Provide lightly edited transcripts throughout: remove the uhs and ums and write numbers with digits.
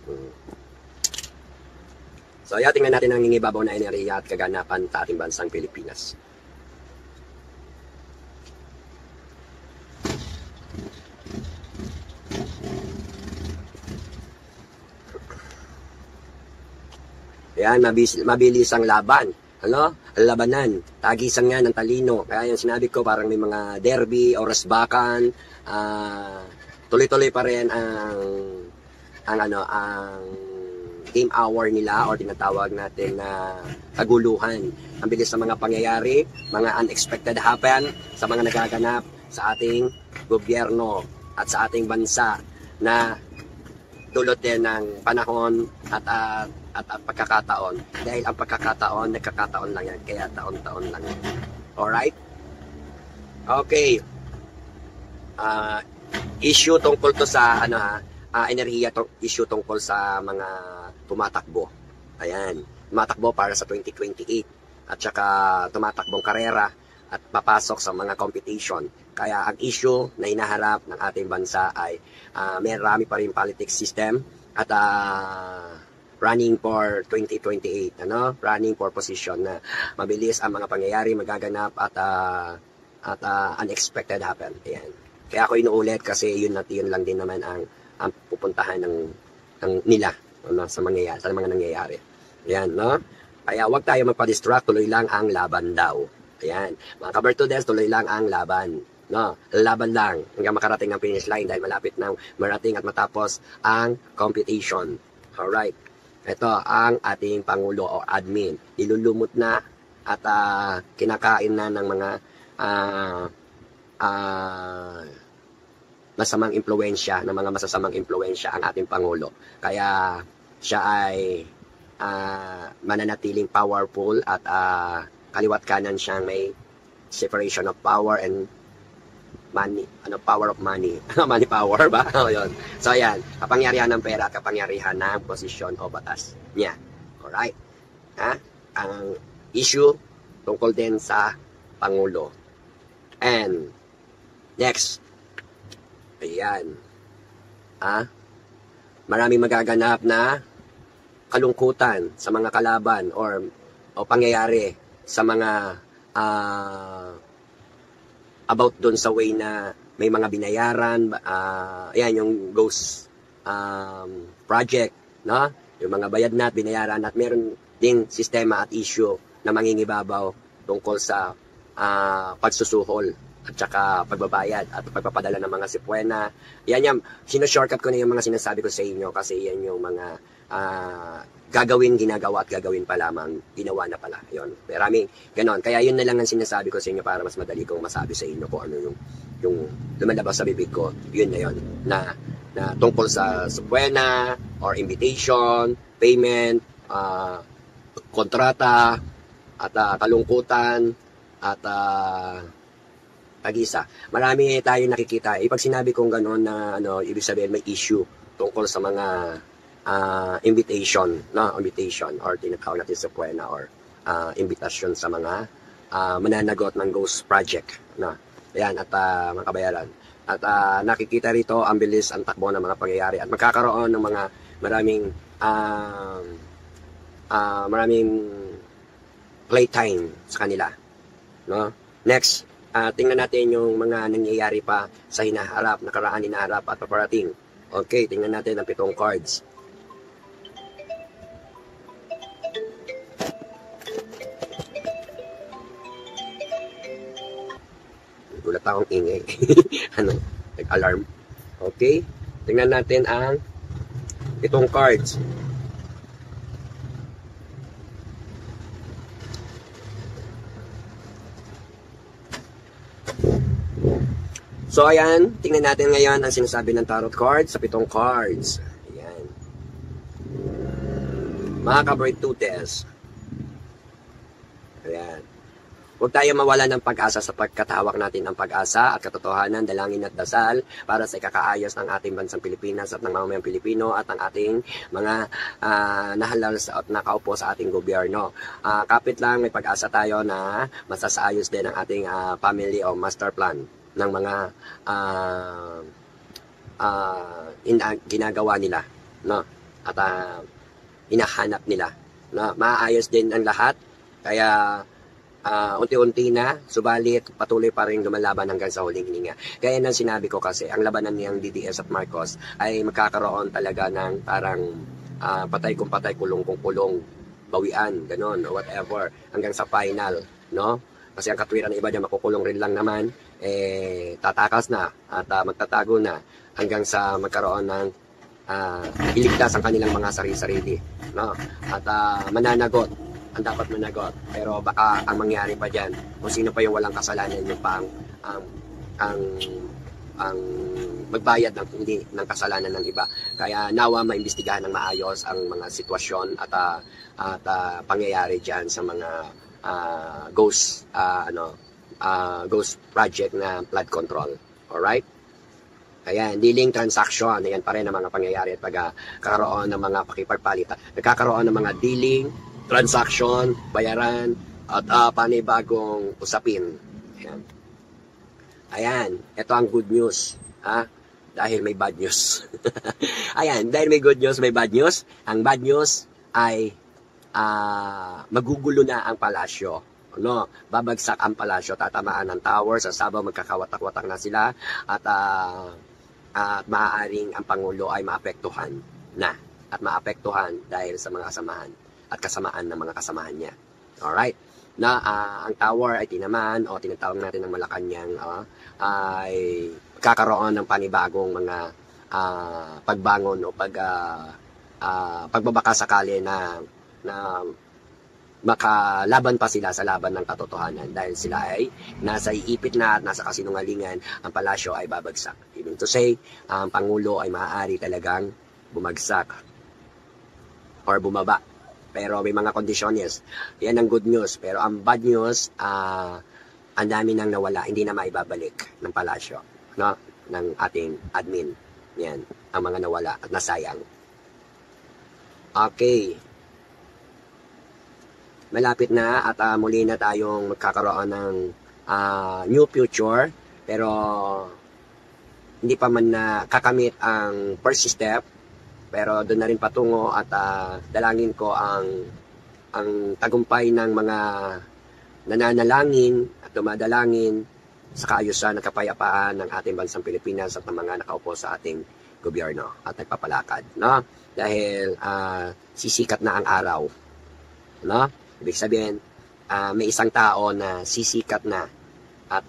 Hmm. So, ayan, tingnan natin ang nangingibabaw na enerhiya at kaganapan sa ating bansang Pilipinas. Ayan, mabilis ang laban. Ano? Labanan. Tagisan nga ng talino. Kaya yung sinabi ko, parang may mga derby o rasbakan. Tuloy-tuloy pa rin ang game hour nila or tinatawag natin na kaguluhan. Ang bilis ng mga pangyayari, mga unexpected happen sa mga nagaganap sa ating gobyerno at sa ating bansa na dulot din ng panahon at pagkakataon. Dahil ang pagkakataon, nagkakataon lang yan. Kaya taon-taon lang yan. Alright? Okay. Issue tungkol to sa enerhiya issue tungkol sa mga tumatakbo. Ayan. Tumatakbo para sa 2028. At saka tumatakbong karera at papasok sa mga competition. Kaya ang issue na hinaharap ng ating bansa ay may marami pa rin politics system at running for 2028, running for position na mabilis ang mga pangyayari magaganap at unexpected happen. Ayan. Kaya ako inuulit kasi yun lang din naman ang pupuntahan ng nila sa mga nangyayari. Ayan, no? Kaya wag tayo magpa-distract, tuloy lang ang laban daw. Ayan. Mga kabertudes, tuloy lang ang laban. No, laban lang hanggang makarating ang finish line dahil malapit nang marating at matapos ang competition. Alright. Ito ang ating Pangulo o admin. Ilulumot na at kinakain na ng mga masamang impluwensya, ng mga masasamang impluwensya ang ating Pangulo. Kaya siya ay mananatiling powerful at kaliwat kanan siyang may separation of power and money, power of money. Money power ba? Yun. So, ayan. Kapangyarihan ng pera, kapangyarihan ng posisyon o batas niya. Alright? Ang issue tungkol din sa Pangulo. And, next. Ayan. Maraming magaganap na kalungkutan sa mga kalaban o pangyayari sa mga about doon sa way na may mga binayaran, ayan yung ghost project, no? Yung mga bayad na at binayaran at meron ding sistema at issue na mangingibabaw tungkol sa pagsusuhol at saka pagbabayad at pagpapadala ng mga sipwena. Yan yung sino-shortcut ko na yung mga sinasabi ko sa inyo kasi yan yung mga ginagawa at gagawin pa lamang, ginawa na pala. Yun, maraming ganon. Kaya yun na lang ang sinasabi ko sa inyo para mas madali kong masabi sa inyo kung ano yung lumalabas sa bibig ko. Yun na yun, na tungkol sa subwena or invitation, payment, kontrata, at kalungkutan, at pag-isa. Marami tayo nakikita. Pag sinabi kong ganon na ibig sabihin may issue tungkol sa mga invitation or tinatawag natin sa puwena or invitation sa mga mananagot ng ghost project. Ayan, at mga kabayaran. At nakikita rito ang bilis ang takbo ng mga pangyayari at magkakaroon ng mga maraming playtime sa kanila. No? Next, tingnan natin yung mga nangyayari pa sa nakaraan hinaharap at paparating. Okay, tingnan natin ang 7 cards. Gulat akong ingay. Nag-alarm. Okay, tingnan natin ang 7 cards. So, ayan, tingnan natin ngayon ang sinasabi ng tarot cards sa 7 cards. Ayan. Mga kabertudes. Ayan. Huwag tayo mawala ng pag-asa sapagkat hawak natin ang pag-asa at katotohanan, dalangin at dasal para sa ikakaayos ng ating bansang Pilipinas at ng mamamayang Pilipino at ng ating mga nahalal at nakaupo sa ating gobyerno. Kapit lang, may pag-asa tayo na masasaayos din ang ating family o master plan ng mga ginagawa nila, no? at hinahanap nila. No? Maayos din ang lahat, kaya unti-unti na, subalit patuloy pa rin lumalaban hanggang sa huling hininga. Kaya nang sinabi ko kasi, ang labanan niyang DDS at Marcos ay magkakaroon talaga ng parang patay kung patay, kulong kung kulong, bawian, ganon, or whatever, hanggang sa final, no? Kasi ang katwiran ng iba dyan, makukulong rin lang naman, tatakas na at magtatago na hanggang sa magkaroon ng iligtas ang kanilang mga sarili-sarili, no? At mananagot, ang dapat managot. Pero baka ang mangyari pa dyan, kung sino pa yung walang kasalanan, yung pa ang magbayad ng kasalanan ng iba. Kaya nawa maimbestigahan ng maayos ang mga sitwasyon at pangyayari dyan sa mga ghost project na flood control. Alright? Kaya dealing transaction, yan pa rin ang mga pangyayari at pagkakaroon ng mga pakipagpalitan. Nagkakaroon ng mga dealing, transaction, bayaran, at panibagong usapin. Ayan. Ayan, ito ang good news. Dahil may bad news. Ayan, dahil may good news, may bad news. Ang bad news ay magugulo na ang palasyo. No? Babagsak ang palasyo, tatamaan ng tower, sa Sabaw magkakawatak-watak na sila, at maaaring ang Pangulo ay maapektuhan na. At maapektuhan dahil sa mga kasamahan at kasamaan ng mga kasamahan niya. Alright? Na ang tower ay tinamaan o tinatawag natin ng Malacanang ay kakaroon ng panibagong mga pagbangon o pagbabaka sakali na makalaban pa sila sa laban ng katotohanan dahil sila ay nasa iipit na at nasa kasinungalingan, ang palasyo ay babagsak. Even to say, ang Pangulo ay maaari talagang bumagsak or bumaba. Pero may mga kondisyones. Yan ang good news. Pero ang bad news, ang dami nang nawala, hindi na maibabalik ng palasyo, no? Ng ating admin. Yan, ang mga nawala at nasayang. Okay. Malapit na at muli na tayong magkakaroon ng new future. Pero hindi pa man na kakamit ang first step. Pero doon na rin patungo at dalangin ko ang tagumpay ng mga nananalangin at dumadalangin sa kaayusan at kapayapaan ng ating bansang Pilipinas at ng mga nakaupo sa ating gobyerno at nagpapalakad, no? Dahil sisikat na ang araw, no? Ibig sabihin, may isang tao na sisikat na at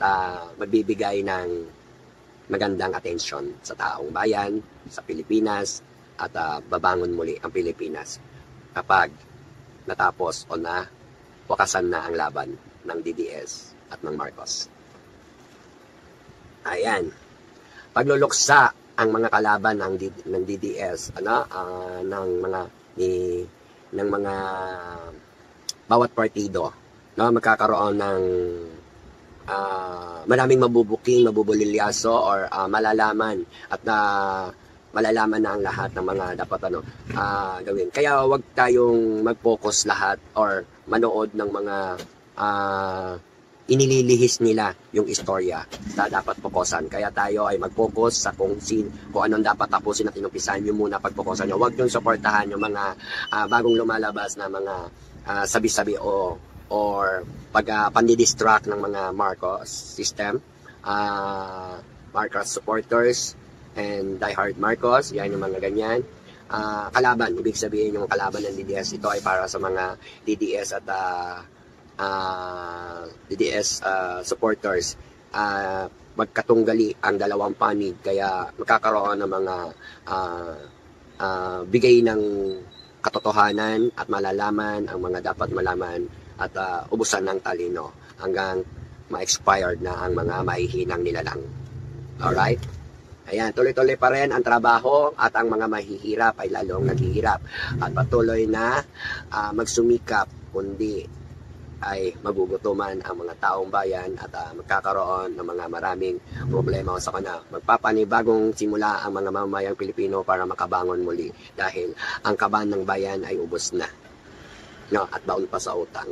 magbibigay ng magandang atensyon sa taong bayan, sa Pilipinas, at babangon muli ang Pilipinas kapag natapos o na wakasan na ang laban ng DDS at ng Marcos. Ayan. Pagluluksa ang mga kalaban ng DDS, ng mga bawat partido, no, magkakaroon ng maraming mabubulilyaso or malalaman at malalaman na ang lahat ng mga dapat gawin. Kaya wag tayong mag-focus lahat or manood ng mga inililihis nila yung istorya na dapat fokusan. Kaya tayo ay mag-focus sa kung anong dapat tapusin at inumpisahan nyo muna pag-fokusan nyo. Wag nyo suportahan yung mga bagong lumalabas na mga sabi-sabi or pandidistract ng mga Marcos system, Marcos supporters, and diehard Marcos, yan yung mga ganyan. Kalaban, ibig sabihin yung kalaban ng DDS, ito ay para sa mga DDS at DDS supporters. Magkatunggali ang dalawang panig, kaya magkakaroon ng mga bigay ng katotohanan at malalaman ang mga dapat malaman at ubusan ng talino hanggang ma-expired na ang mga mahihinang nilalang. Alright? Ayan, tuloy-tuloy pa rin ang trabaho at ang mga mahihirap ay lalong naghihirap at patuloy na magsumikap, kundi ay magugutuman ang mga taong bayan at magkakaroon ng mga maraming problema sa kanila. Magpapanibagong simula ang mga mamamayang Pilipino para makabangon muli dahil ang kaban ng bayan ay ubos na, no, at baon pa sa utang.